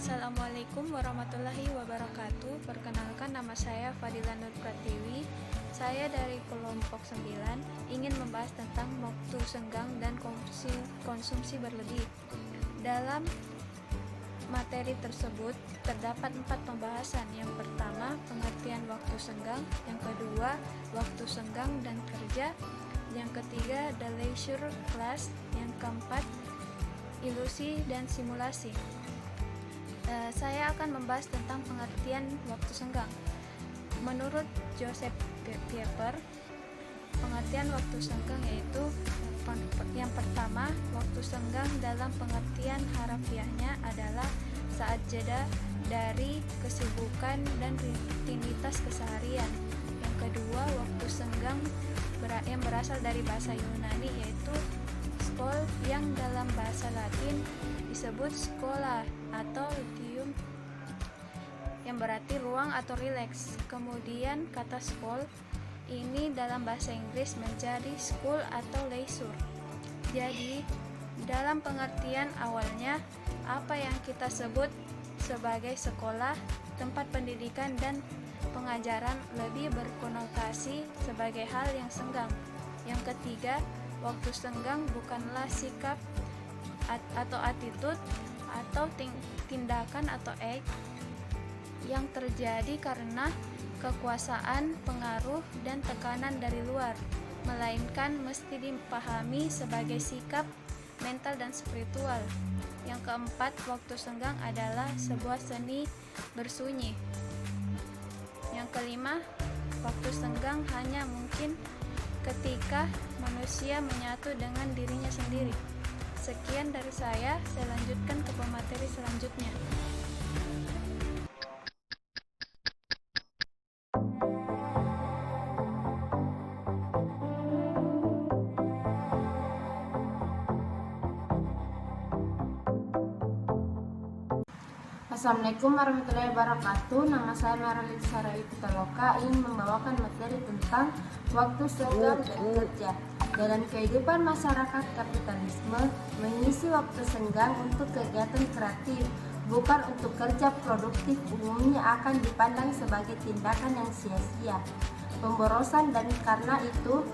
Assalamualaikum warahmatullahi wabarakatuh. Perkenalkan, nama saya Fadila Nur Pratiwi. Saya dari kelompok 9 ingin membahas tentang waktu senggang dan konsumsi berlebih. Dalam materi tersebut terdapat 4 pembahasan. Yang pertama, pengertian waktu senggang. Yang kedua, waktu senggang dan kerja. Yang ketiga, the leisure class. Yang keempat, ilusi dan simulasi. Saya akan membahas tentang pengertian waktu senggang. Menurut Joseph Pieper, pengertian waktu senggang yaitu yang pertama, waktu senggang dalam pengertian harafiahnya adalah saat jeda dari kesibukan dan rutinitas keseharian. Yang kedua, waktu senggang yang berasal dari bahasa Yunani yaitu skol, yang dalam bahasa Latin disebut sekolah atau ludium, yang berarti ruang atau rileks. Kemudian kata skol ini dalam bahasa Inggris menjadi school atau leisure. Jadi dalam pengertian awalnya, apa yang kita sebut sebagai sekolah, tempat pendidikan dan pengajaran lebih berkonotasi sebagai hal yang senggang. Yang ketiga, waktu senggang bukanlah sikap atau attitude atau tindakan atau act yang terjadi karena kekuasaan, pengaruh, dan tekanan dari luar, melainkan mesti dipahami sebagai sikap mental dan spiritual. Yang keempat, waktu senggang adalah sebuah seni bersunyi. Yang kelima, waktu senggang hanya mungkin ketika manusia menyatu dengan dirinya sendiri. Sekian dari saya lanjutkan ke pemateri selanjutnya. Assalamualaikum warahmatullahi wabarakatuh. Nama saya Maralin Sarai Pitaloka, ingin membawakan materi tentang waktu senggang dan kerja. Dalam kehidupan masyarakat kapitalisme, mengisi waktu senggang untuk kegiatan kreatif, bukan untuk kerja produktif, umumnya akan dipandang sebagai tindakan yang sia-sia, pemborosan, dan karena itu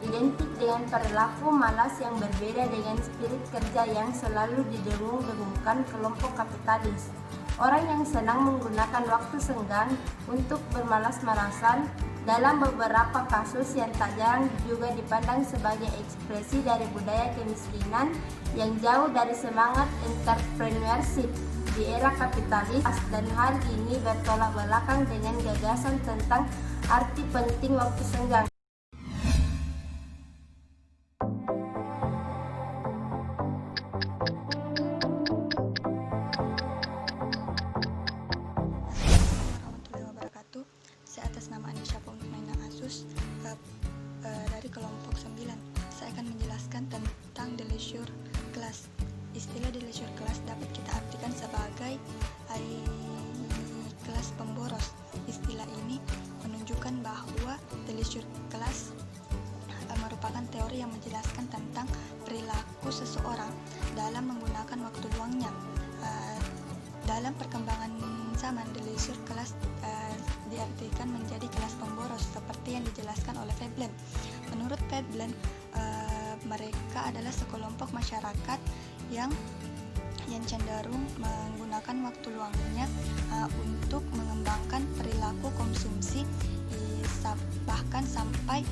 identik dengan perilaku malas yang berbeda dengan spirit kerja yang selalu didengung-dengungkan kelompok kapitalis. Orang yang senang menggunakan waktu senggang untuk bermalas-malasan dalam beberapa kasus yang tak jarang juga dipandang sebagai ekspresi dari budaya kemiskinan yang jauh dari semangat entrepreneurship di era kapitalis, dan hal ini bertolak belakang dengan gagasan tentang arti penting waktu senggang. Saya atas nama Anisha Purnaina Asus dari kelompok 9. Saya akan menjelaskan tentang the leisure class. Istilah the leisure class dapat kita artikan sebagai kelas pemboros. Istilah ini menunjukkan bahwa the leisure class merupakan teori yang menjelaskan tentang perilaku seseorang dalam menggunakan waktu luangnya. Dalam perkembangan zaman, the leisure class diartikan menjadi kelas pemboros seperti seperti yang dijelaskan oleh Veblen. Menurut Veblen, mereka adalah sekelompok masyarakat yang cenderung menggunakan waktu luangnya untuk mengembangkan perilaku konsumsi, bahkan sampai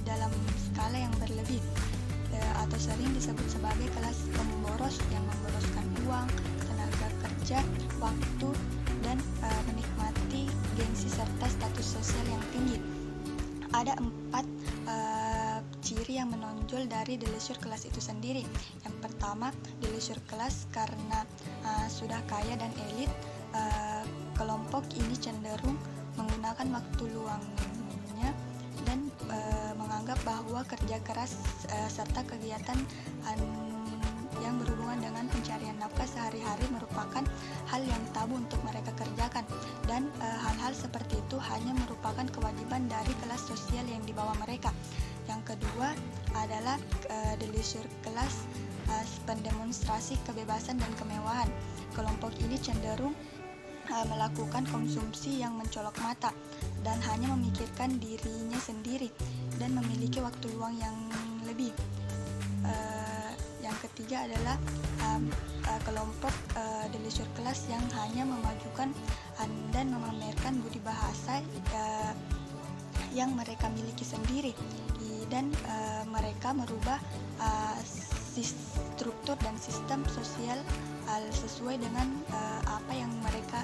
dalam skala yang berlebih, atau sering disebut sebagai kelas pemboros yang memboroskan uang, tenaga kerja, waktu, dan menikmati gengsi serta status sosial yang tinggi. Ada 4 ciri yang menonjol dari the leisure class itu sendiri. Yang pertama, the leisure class karena sudah kaya dan elit, kelompok ini cenderung menggunakan waktu luangnya dan menganggap bahwa kerja keras serta kegiatan yang berhubungan dengan pencarian nafkah sehari-hari merupakan hal yang tabu untuk mereka kerjakan, dan hal-hal seperti itu hanya merupakan kewajiban dari kelas sosial yang di bawah mereka. Yang kedua adalah the leisure class, pendemonstrasi kebebasan dan kemewahan. Kelompok ini cenderung melakukan konsumsi yang mencolok mata dan hanya memikirkan dirinya sendiri dan memiliki waktu luang yang lebih. Yang ketiga adalah kelompok the leisure class yang hanya memajukan dan memamerkan budi bahasa yang mereka miliki sendiri, dan mereka merubah struktur dan sistem sosial sesuai dengan apa yang mereka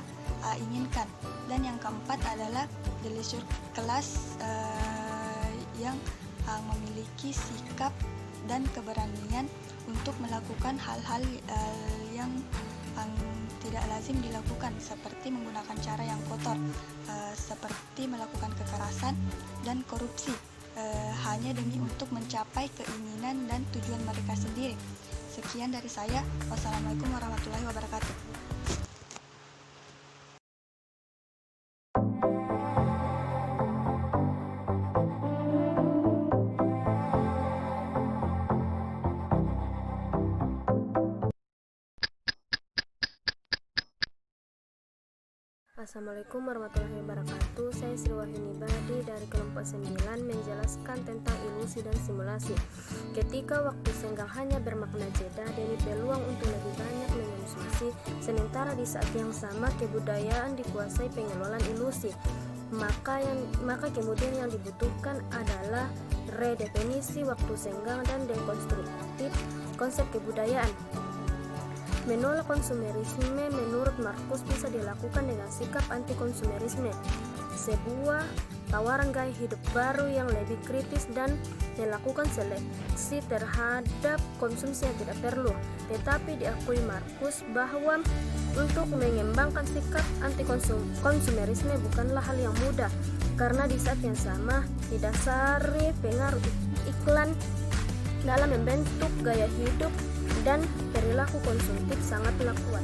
inginkan. Dan yang keempat adalah the leisure class yang memiliki sikap dan keberanian untuk melakukan hal-hal yang tidak lazim dilakukan, seperti menggunakan cara yang kotor, seperti melakukan kekerasan dan korupsi, hanya demi untuk mencapai keinginan dan tujuan mereka sendiri. Sekian dari saya. Wassalamualaikum warahmatullahi wabarakatuh. Assalamualaikum warahmatullahi wabarakatuh. Saya Sri Wahyuni Badi dari kelompok 9 menjelaskan tentang ilusi dan simulasi. Ketika waktu senggang hanya bermakna jeda dari peluang untuk lebih banyak mengonsumsi, sementara di saat yang sama kebudayaan dikuasai pengelolaan ilusi, maka kemudian yang dibutuhkan adalah redefinisi waktu senggang dan dekonstruktif konsep kebudayaan. Menolak konsumerisme menurut Markus bisa dilakukan dengan sikap anti-konsumerisme, sebuah tawaran gaya hidup baru yang lebih kritis dan melakukan seleksi terhadap konsumsi yang tidak perlu. Tetapi diakui Markus bahwa untuk mengembangkan sikap anti-konsumerisme bukanlah hal yang mudah, karena di saat yang sama didasari pengaruh iklan dalam membentuk gaya hidup dan perilaku konsumtif sangatlah kuat.